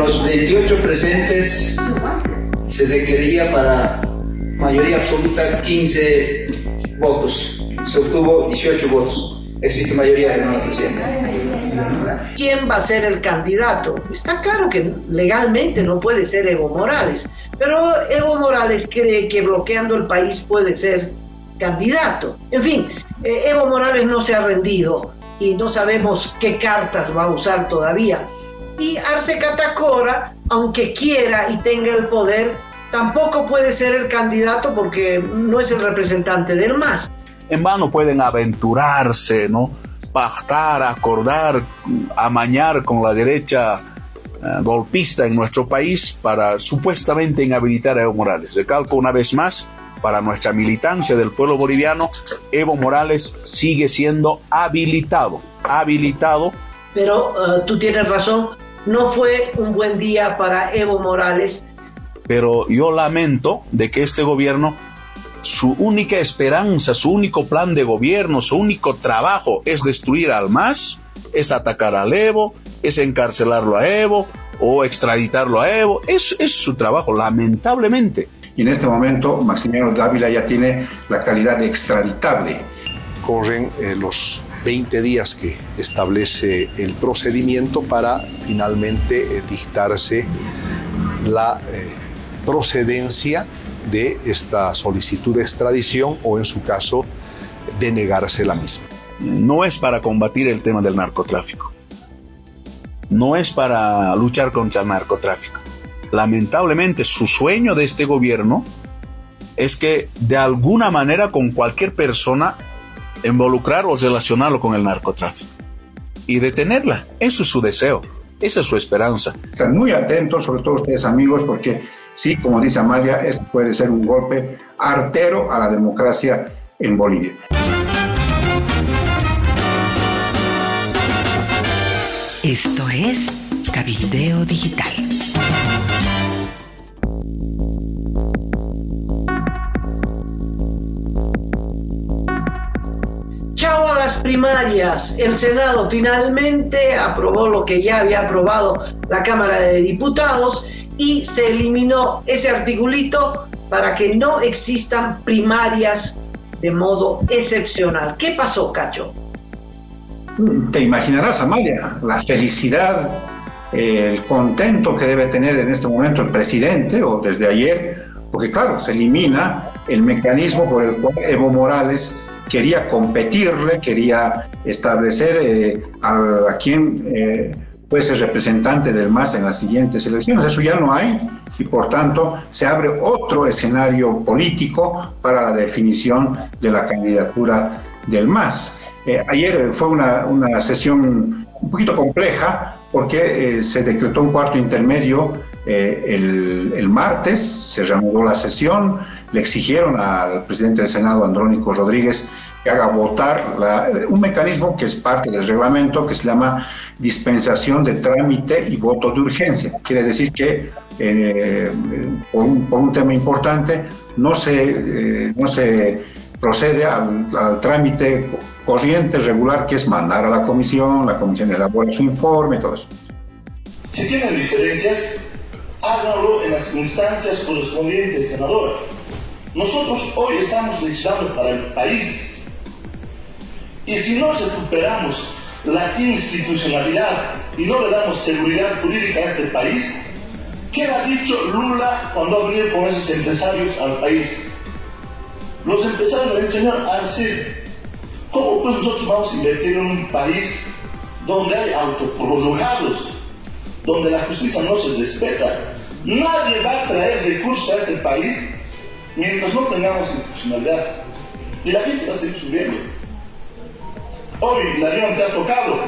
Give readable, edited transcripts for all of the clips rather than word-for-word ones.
los 28 presentes se requería para mayoría absoluta 15 votos. Se obtuvo 18 votos. Existe mayoría de no, presidente. ¿Quién va a ser el candidato? Está claro que legalmente no puede ser Evo Morales, pero Evo Morales cree que bloqueando el país puede ser candidato. En fin, Evo Morales no se ha rendido y no sabemos qué cartas va a usar todavía. Y Arce Catacora, aunque quiera y tenga el poder, tampoco puede ser el candidato porque no es el representante del MAS. En vano pueden aventurarse, ¿no? Pactar, acordar, amañar con la derecha golpista en nuestro país para supuestamente inhabilitar a Evo Morales. Recalco una vez más, para nuestra militancia del pueblo boliviano, Evo Morales sigue siendo habilitado. Pero tú tienes razón, no fue un buen día para Evo Morales. Pero yo lamento de que este gobierno, su única esperanza, su único plan de gobierno, su único trabajo es destruir al MAS, es atacar al Evo, es encarcelarlo a Evo o extraditarlo a Evo. Es su trabajo, lamentablemente. Y en este momento Maximiliano Dávila ya tiene la calidad de extraditable. Corren los 20 días que establece el procedimiento para finalmente dictarse la procedencia de esta solicitud de extradición o, en su caso, denegarse la misma. No es para combatir el tema del narcotráfico. No es para luchar contra el narcotráfico. Lamentablemente, su sueño de este gobierno es que, de alguna manera, con cualquier persona, involucrar o relacionarlo con el narcotráfico y detenerla. Eso es su deseo, esa es su esperanza. Están muy atentos, sobre todo ustedes, amigos, porque sí, como dice Amalia, esto puede ser un golpe artero a la democracia en Bolivia. Esto es Cabildeo Digital. Chao a las primarias. El Senado finalmente aprobó lo que ya había aprobado la Cámara de Diputados y se eliminó ese articulito para que no existan primarias de modo excepcional. ¿Qué pasó, Cacho? Te imaginarás, Amalia, la felicidad, el contento que debe tener en este momento el presidente, o desde ayer, porque claro, se elimina el mecanismo por el cual Evo Morales quería competirle, quería establecer a quien fuese representante del MAS en las siguientes elecciones. Eso ya no hay y por tanto se abre otro escenario político para la definición de la candidatura del MAS. Ayer fue una sesión un poquito compleja porque se decretó un cuarto intermedio el martes, se reanudó la sesión, le exigieron al presidente del Senado, Andrónico Rodríguez, que haga votar un mecanismo que es parte del reglamento que se llama dispensación de trámite y voto de urgencia. Quiere decir que por un tema importante no se procede al trámite corriente, regular, que es mandar a la comisión elabora su informe, todo eso. Si tienen diferencias, háganlo en las instancias correspondientes, senadora. Nosotros hoy estamos legislando para el país. Y si no recuperamos la institucionalidad y no le damos seguridad jurídica a este país, ¿qué ha dicho Lula cuando ha venido con esos empresarios al país? Los empresarios le dicen, señor Arce, ¿cómo pues nosotros vamos a invertir en un país donde hay autoprorrogados, donde la justicia no se respeta? Nadie va a traer recursos a este país mientras no tengamos institucionalidad. Y la gente va a seguir subiendo. Hoy la León te ha tocado,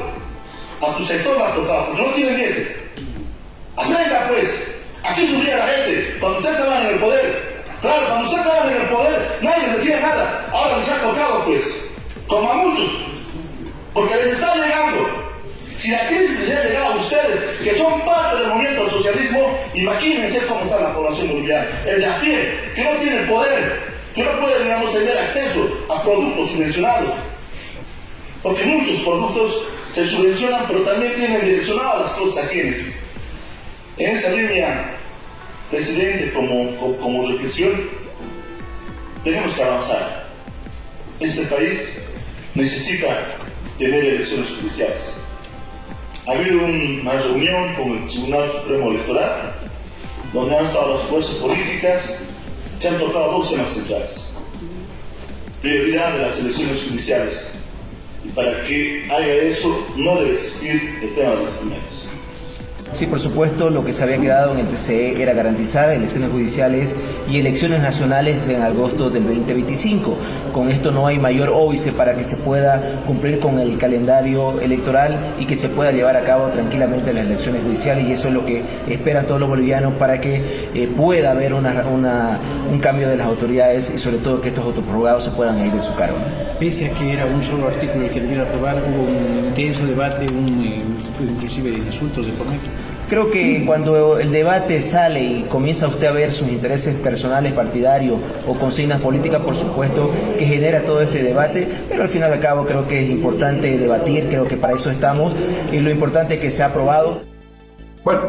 a tu sector le ha tocado, porque no tiene dientes. Aprenda pues, así sufría la gente cuando ustedes estaban en el poder. Claro, cuando ustedes estaban en el poder, nadie les decía nada. Ahora les ha tocado pues, como a muchos, porque les está llegando. Si la crisis les ha llegado a ustedes, que son parte del movimiento del socialismo, imagínense cómo está la población boliviana, el de a pie, que no tiene el poder, que no puede, digamos, tener acceso a productos subvencionados. Porque muchos productos se subvencionan, pero también tienen direccionado a las cosas ajenas. En esa línea, presidente, como reflexión, tenemos que avanzar. Este país necesita tener elecciones judiciales. Ha habido una reunión con el Tribunal Supremo Electoral, donde han estado las fuerzas políticas, se han tocado dos temas centrales. Prioridad de las elecciones judiciales. Y para que haya eso, no debe existir el tema de las primarias. Sí, por supuesto, lo que se había quedado en el TCE era garantizar elecciones judiciales y elecciones nacionales en agosto del 2025. Con esto no hay mayor óbice para que se pueda cumplir con el calendario electoral y que se pueda llevar a cabo tranquilamente las elecciones judiciales, y eso es lo que esperan todos los bolivianos, para que pueda haber un cambio de las autoridades y sobre todo que estos autoprorrogados se puedan ir de su cargo. Pese a que era un solo artículo el que debiera aprobar, hubo un intenso debate, inclusive de insultos de por medio. Creo que cuando el debate sale y comienza usted a ver sus intereses personales, partidarios o consignas políticas, por supuesto que genera todo este debate, pero al final y al cabo creo que es importante debatir, creo que para eso estamos, y lo importante es que se ha aprobado. Bueno,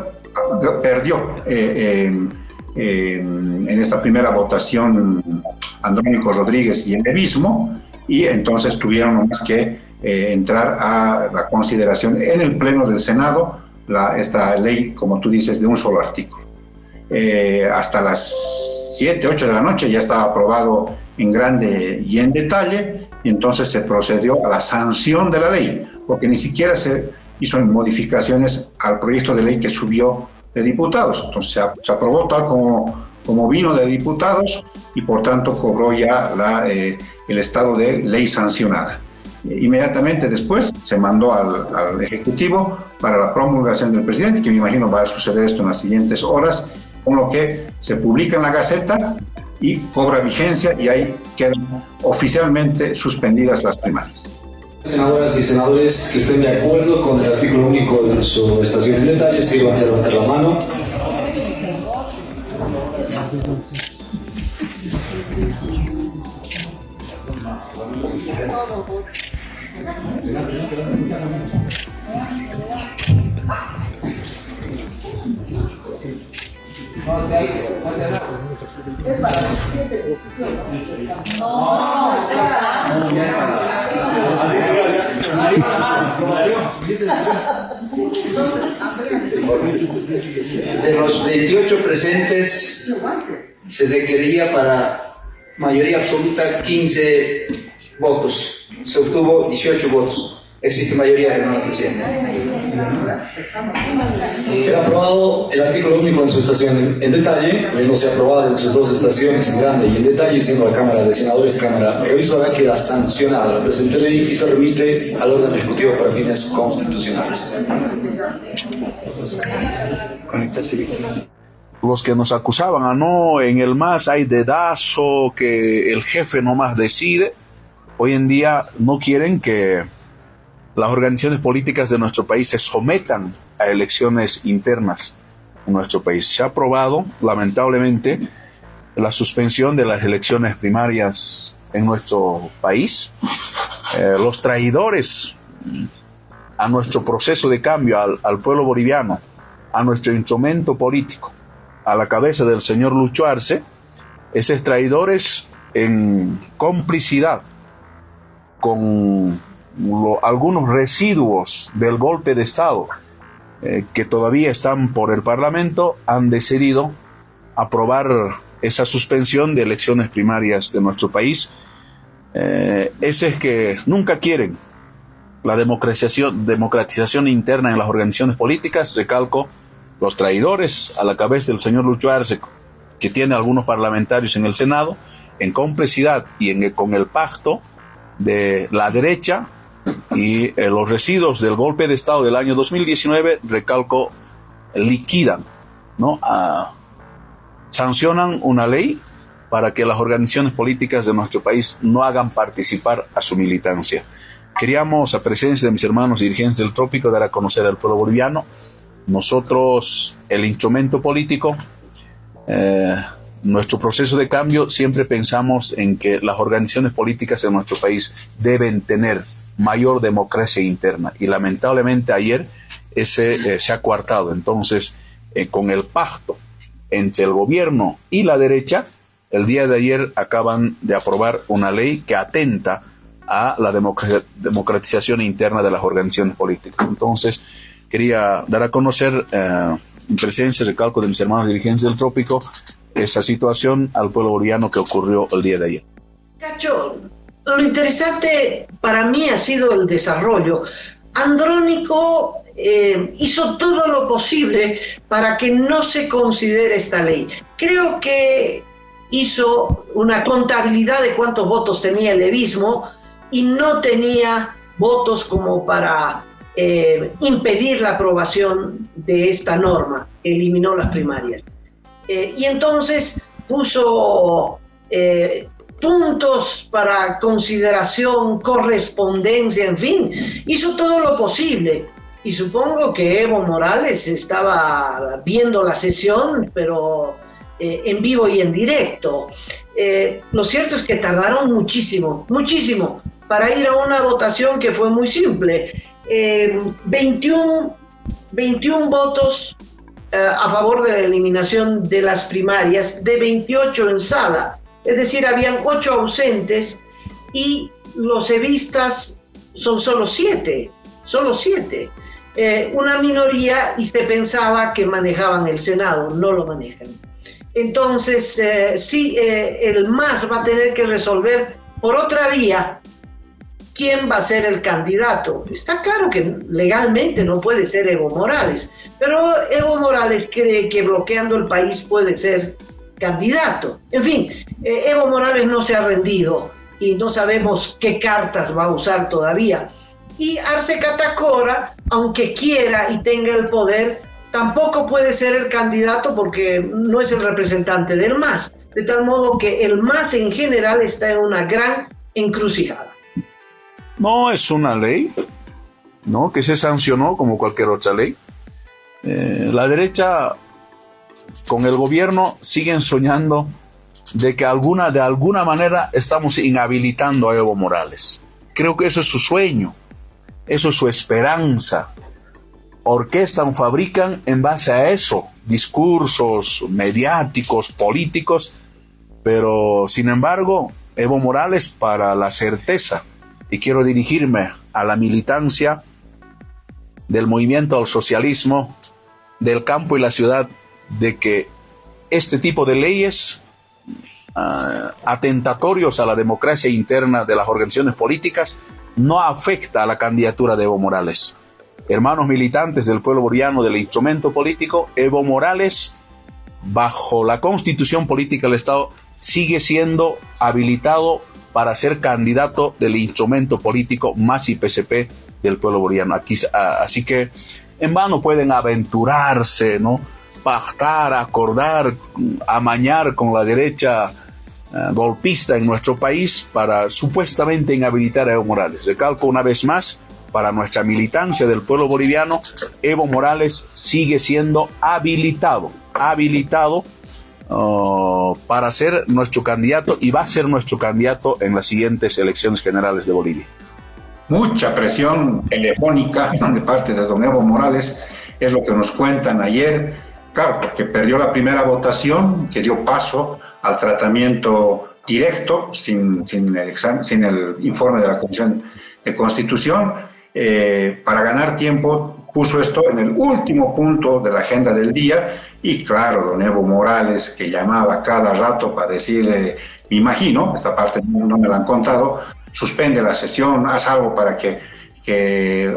perdió en esta primera votación Andrónico Rodríguez y el mismo, y entonces tuvieron más que entrar a la consideración en el Pleno del Senado esta ley, como tú dices, de un solo artículo. Hasta las 7, 8 de la noche ya estaba aprobado en grande y en detalle, y entonces se procedió a la sanción de la ley, porque ni siquiera se hizo modificaciones al proyecto de ley que subió de diputados. Entonces se aprobó tal como vino de diputados, y por tanto cobró ya el estado de ley sancionada. Inmediatamente después se mandó al Ejecutivo para la promulgación del presidente, que me imagino va a suceder esto en las siguientes horas, con lo que se publica en la Gaceta y cobra vigencia, y ahí quedan oficialmente suspendidas las primarias. Senadoras y senadores que estén de acuerdo con el artículo único de su estación en detalle, sírvanse a levantar la mano. De los 28 presentes, se requería para mayoría absoluta 15 votos. Se obtuvo 18 votos. Existe mayoría de no, presidente. Queda aprobado el artículo único en su estación en detalle, habiéndose aprobado en sus dos estaciones en grande y en detalle, siendo la Cámara de Senadores Cámara Revisora, queda sancionada la presente ley y se remite al orden ejecutivo para fines constitucionales. Los que nos acusaban no, en el MAS hay dedazo, que el jefe nomás decide, hoy en día no quieren que las organizaciones políticas de nuestro país se sometan a elecciones internas en nuestro país. Se ha aprobado, lamentablemente, la suspensión de las elecciones primarias en nuestro país. Los traidores a nuestro proceso de cambio, al pueblo boliviano, a nuestro instrumento político, a la cabeza del señor Lucho Arce, esos traidores en complicidad con algunos residuos del golpe de Estado que todavía están por el Parlamento, han decidido aprobar esa suspensión de elecciones primarias de nuestro país. Ese es que nunca quieren la democratización interna en las organizaciones políticas. Recalco, los traidores a la cabeza del señor Lucho Arce, que tiene algunos parlamentarios en el Senado, en complicidad y con el pacto de la derecha y los residuos del golpe de Estado del año 2019, recalco, liquidan, ¿no? Sancionan una ley para que las organizaciones políticas de nuestro país no hagan participar a su militancia. Queríamos, a presencia de mis hermanos dirigentes del Trópico, dar a conocer al pueblo boliviano, nosotros, el instrumento político, nuestro proceso de cambio, siempre pensamos en que las organizaciones políticas de nuestro país deben tener mayor democracia interna, y lamentablemente ayer ese se ha coartado. Entonces con el pacto entre el gobierno y la derecha, el día de ayer acaban de aprobar una ley que atenta a la democratización interna de las organizaciones políticas. Entonces, quería dar a conocer, en presencia, recalco, de mis hermanos dirigentes del Trópico, esa situación al pueblo boliviano que ocurrió el día de ayer. Cacho, lo interesante para mí ha sido el desarrollo. Andrónico hizo todo lo posible para que no se considere esta ley. Creo que hizo una contabilidad de cuántos votos tenía el levismo y no tenía votos como para impedir la aprobación de esta norma, eliminó las primarias. Y entonces puso puntos para consideración, correspondencia, en fin, hizo todo lo posible. Y supongo que Evo Morales estaba viendo la sesión, pero en vivo y en directo. Lo cierto es que tardaron muchísimo para ir a una votación que fue muy simple. 21 votos a favor de la eliminación de las primarias, de 28 en sala. Es decir, habían 8 ausentes y los evistas son solo 7. Una minoría, y se pensaba que manejaban el Senado, no lo manejan. Entonces, el MAS va a tener que resolver por otra vía quién va a ser el candidato. Está claro que legalmente no puede ser Evo Morales, pero Evo Morales cree que bloqueando el país puede ser candidato. En fin, Evo Morales no se ha rendido y no sabemos qué cartas va a usar todavía. Y Arce Catacora, aunque quiera y tenga el poder, tampoco puede ser el candidato porque no es el representante del MAS. De tal modo que el MAS en general está en una gran encrucijada. No es una ley, ¿no?, que se sancionó como cualquier otra ley. La derecha con el gobierno siguen soñando de que de alguna manera estamos inhabilitando a Evo Morales. Creo que eso es su sueño, eso es su esperanza. Orquestan, fabrican en base a eso discursos mediáticos, políticos, pero sin embargo Evo Morales, para la certeza, y quiero dirigirme a la militancia del movimiento al socialismo, del campo y la ciudad, de que este tipo de leyes atentatorios a la democracia interna de las organizaciones políticas no afecta a la candidatura de Evo Morales. Hermanos militantes del pueblo boliviano, del instrumento político, Evo Morales, bajo la constitución política del Estado, sigue siendo habilitado para ser candidato del instrumento político MAS y PCP del pueblo boliviano. Así que en vano pueden aventurarse, ¿no?, pactar, acordar, amañar con la derecha golpista en nuestro país para supuestamente inhabilitar a Evo Morales. Recalco una vez más, para nuestra militancia del pueblo boliviano, Evo Morales sigue siendo habilitado para ser nuestro candidato, y va a ser nuestro candidato en las siguientes elecciones generales de Bolivia. Mucha presión telefónica de parte de don Evo Morales es lo que nos cuentan ayer, claro, porque perdió la primera votación que dio paso al tratamiento directo sin el informe de la Comisión de Constitución. Para ganar tiempo puso esto en el último punto de la agenda del día. Y claro, don Evo Morales, que llamaba cada rato para decirle, me imagino, esta parte no me la han contado, suspende la sesión, haz algo para que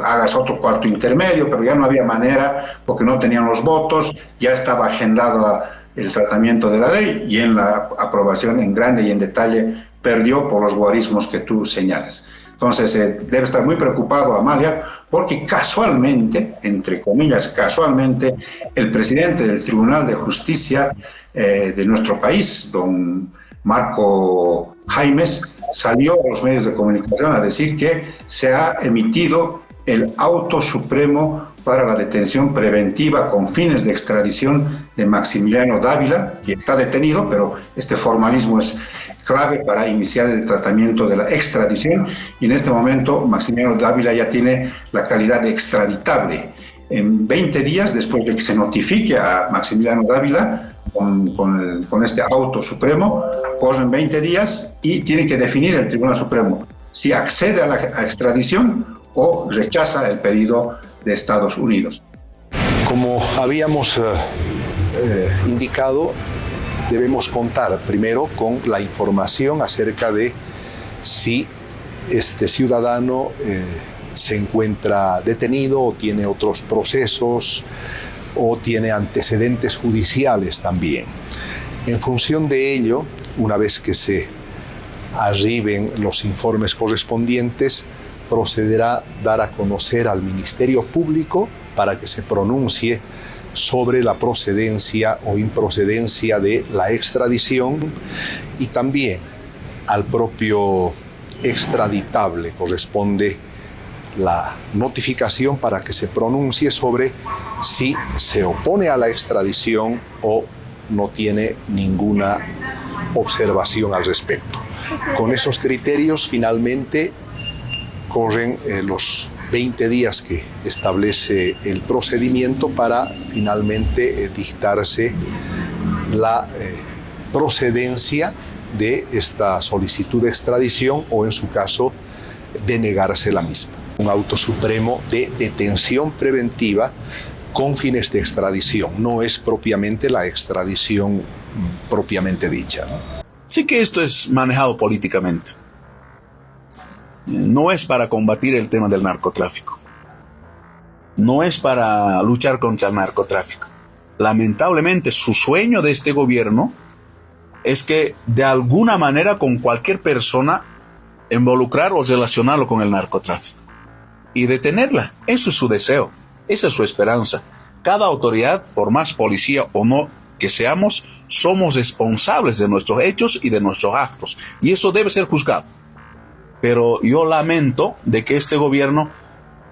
hagas otro cuarto intermedio, pero ya no había manera porque no tenían los votos, ya estaba agendado el tratamiento de la ley y en la aprobación en grande y en detalle perdió por los guarismos que tú señalas. Entonces debe estar muy preocupado Amalia, porque casualmente, entre comillas, casualmente, el presidente del Tribunal de Justicia de nuestro país, don Marco Jaimes, salió a los medios de comunicación a decir que se ha emitido el auto supremo para la detención preventiva con fines de extradición de Maximiliano Dávila, que está detenido, pero este formalismo es clave para iniciar el tratamiento de la extradición, y en este momento Maximiliano Dávila ya tiene la calidad de extraditable. en 20 días después de que se notifique a Maximiliano Dávila con este auto supremo, corren 20 días y tiene que definir el Tribunal Supremo si accede a la extradición o rechaza el pedido de Estados Unidos. Como habíamos indicado, debemos contar primero con la información acerca de si este ciudadano se encuentra detenido o tiene otros procesos o tiene antecedentes judiciales también. En función de ello, una vez que se arriben los informes correspondientes, procederá a dar a conocer al Ministerio Público para que se pronuncie sobre la procedencia o improcedencia de la extradición, y también al propio extraditable corresponde la notificación para que se pronuncie sobre si se opone a la extradición o no tiene ninguna observación al respecto. Con esos criterios, finalmente, corren los 20 días que establece el procedimiento para finalmente dictarse la procedencia de esta solicitud de extradición o, en su caso, denegarse la misma. Un auto supremo de detención preventiva con fines de extradición, no es propiamente la extradición propiamente dicha, ¿no? Sí que esto es manejado políticamente. No es para combatir el tema del narcotráfico. No es para luchar contra el narcotráfico. Lamentablemente, su sueño de este gobierno es que de alguna manera con cualquier persona involucrar o relacionarlo con el narcotráfico y detenerla. Eso es su deseo, esa es su esperanza. Cada autoridad, por más policía o no que seamos, somos responsables de nuestros hechos y de nuestros actos, y eso debe ser juzgado. Pero yo lamento de que este gobierno,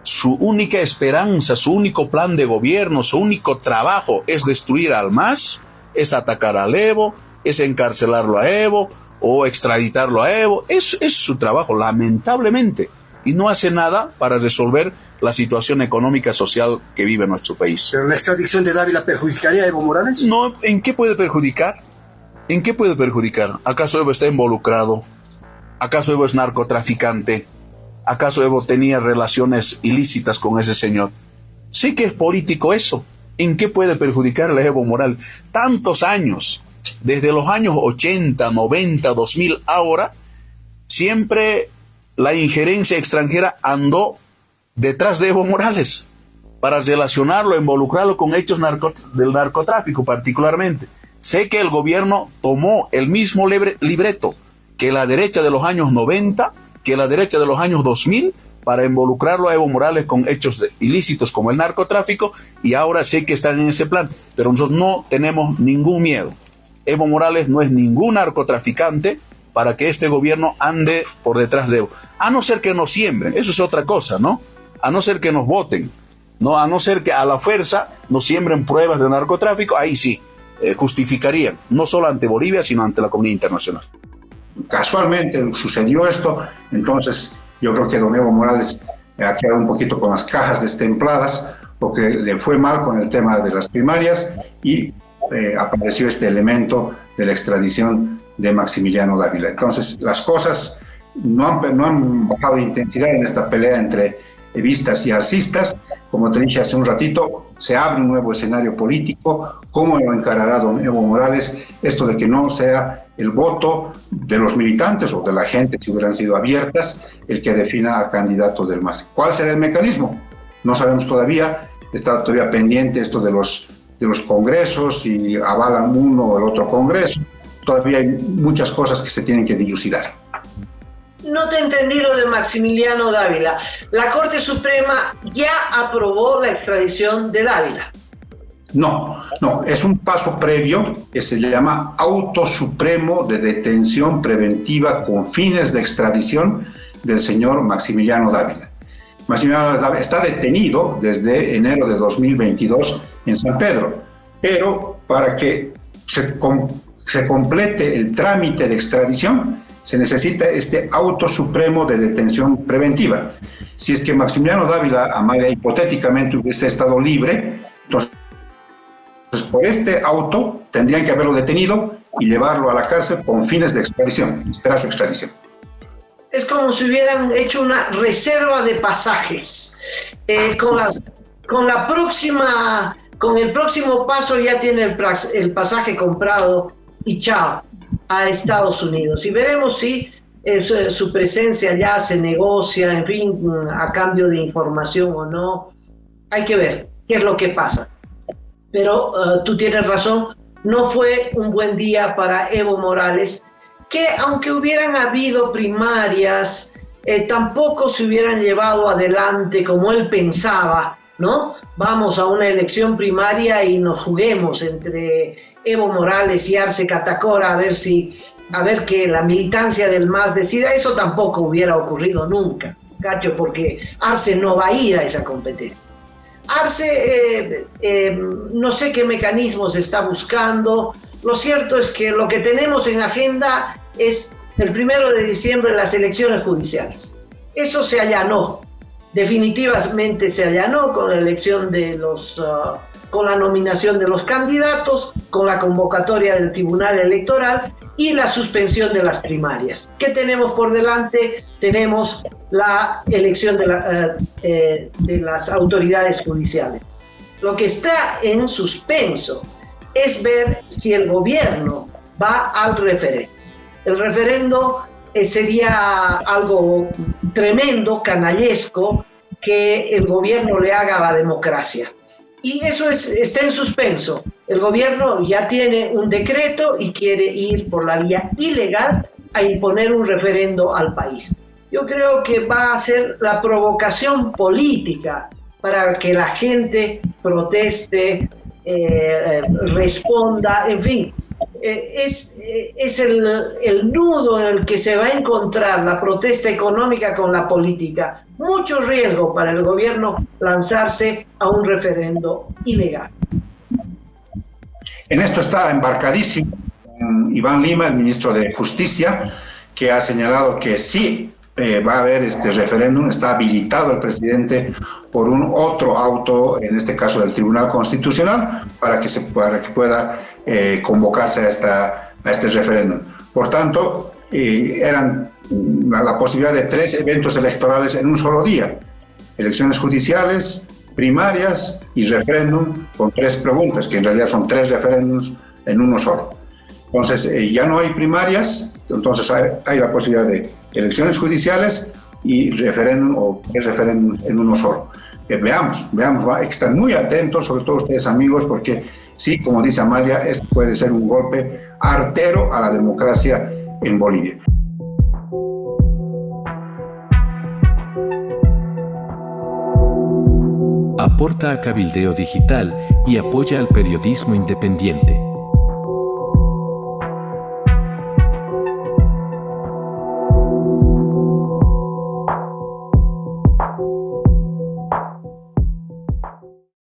su única esperanza, su único plan de gobierno, su único trabajo es destruir al MAS, es atacar al Evo, es encarcelarlo a Evo o extraditarlo a Evo. Es su trabajo, lamentablemente. Y no hace nada para resolver la situación económica y social que vive nuestro país. ¿Pero la extradición de Dávila perjudicaría a Evo Morales? No, ¿en qué puede perjudicar? ¿En qué puede perjudicar? ¿Acaso Evo está involucrado? ¿Acaso Evo es narcotraficante? ¿Acaso Evo tenía relaciones ilícitas con ese señor? Sí que es político eso. ¿En qué puede perjudicar a Evo Morales? Tantos años, desde los años 80, 90, 2000, ahora, siempre la injerencia extranjera andó detrás de Evo Morales para relacionarlo, involucrarlo con hechos del narcotráfico particularmente. Sé que el gobierno tomó el mismo libreto que la derecha de los años 90, que la derecha de los años 2000, para involucrarlo a Evo Morales con hechos ilícitos como el narcotráfico, y ahora sé que están en ese plan, pero nosotros no tenemos ningún miedo. Evo Morales no es ningún narcotraficante para que este gobierno ande por detrás de Evo. A no ser que nos siembren, eso es otra cosa, ¿no? A no ser que nos voten, ¿no? A no ser que a la fuerza nos siembren pruebas de narcotráfico, ahí sí, justificarían, no solo ante Bolivia, sino ante la comunidad internacional. Casualmente sucedió esto, entonces yo creo que don Evo Morales ha quedado un poquito con las cajas destempladas porque le fue mal con el tema de las primarias y apareció este elemento de la extradición de Maximiliano Dávila. Entonces las cosas no han bajado de intensidad en esta pelea entre evistas y arcistas. Como te dije hace un ratito, se abre un nuevo escenario político. ¿Cómo lo encarará don Evo Morales? Esto de que no sea el voto de los militantes o de la gente, si hubieran sido abiertas, el que defina al candidato del MAS. ¿Cuál será el mecanismo? No sabemos todavía, está todavía pendiente esto de los congresos, si avalan uno o el otro congreso. Todavía hay muchas cosas que se tienen que dilucidar. No te entendí lo de Maximiliano Dávila. La Corte Suprema ya aprobó la extradición de Dávila. No, es un paso previo que se llama Auto Supremo de Detención Preventiva con fines de extradición del señor Maximiliano Dávila. Maximiliano Dávila está detenido desde enero de 2022 en San Pedro, pero para que se complete el trámite de extradición se necesita este auto supremo de detención preventiva. Si es que Maximiliano Dávila Amalia hipotéticamente hubiese estado libre, entonces por este auto tendrían que haberlo detenido y llevarlo a la cárcel con fines de extradición, esperar su extradición. Es como si hubieran hecho una reserva de pasajes. Con el próximo paso ya tiene el pasaje comprado y chao, a Estados Unidos. Y veremos si su presencia ya se negocia, en fin, a cambio de información o no. Hay que ver qué es lo que pasa. Pero tú tienes razón, no fue un buen día para Evo Morales, que aunque hubieran habido primarias, tampoco se hubieran llevado adelante como él pensaba, ¿no? Vamos a una elección primaria y nos juguemos entre Evo Morales y Arce Catacora a ver que la militancia del MAS decida. Eso tampoco hubiera ocurrido nunca, Cacho, porque Arce no va a ir a esa competencia. Arce, no sé qué mecanismos está buscando. Lo cierto es que lo que tenemos en agenda es el 1 de diciembre las elecciones judiciales. Eso se allanó, definitivamente se allanó con la elección de con la nominación de los candidatos, con la convocatoria del Tribunal Electoral y la suspensión de las primarias. ¿Qué tenemos por delante? Tenemos la elección de las autoridades judiciales. Lo que está en suspenso es ver si el gobierno va al referendo. El referendo sería algo tremendo, canallesco, que el gobierno le haga a la democracia. Y eso está en suspenso. El gobierno ya tiene un decreto y quiere ir por la vía ilegal a imponer un referendo al país. Yo creo que va a ser la provocación política para que la gente proteste, responda, en fin. Es el nudo en el que se va a encontrar la protesta económica con la política. Mucho riesgo para el gobierno lanzarse a un referendo ilegal. En esto está embarcadísimo Iván Lima, el ministro de Justicia, que ha señalado que sí va a haber este referéndum. Está habilitado el presidente por un otro auto, en este caso del Tribunal Constitucional, para que pueda convocarse a este referéndum. Por tanto, eran la posibilidad de 3 eventos electorales en un solo día: elecciones judiciales, primarias y referéndum, con 3 preguntas, que en realidad son 3 referéndums en uno solo. Entonces, ya no hay primarias, entonces hay la posibilidad de elecciones judiciales y referéndum o 3 referéndums en uno solo. Veamos, hay que estar muy atentos, sobre todo ustedes amigos, porque sí, como dice Amalia, esto puede ser un golpe artero a la democracia en Bolivia. Aporta a Cabildeo Digital y apoya al periodismo independiente.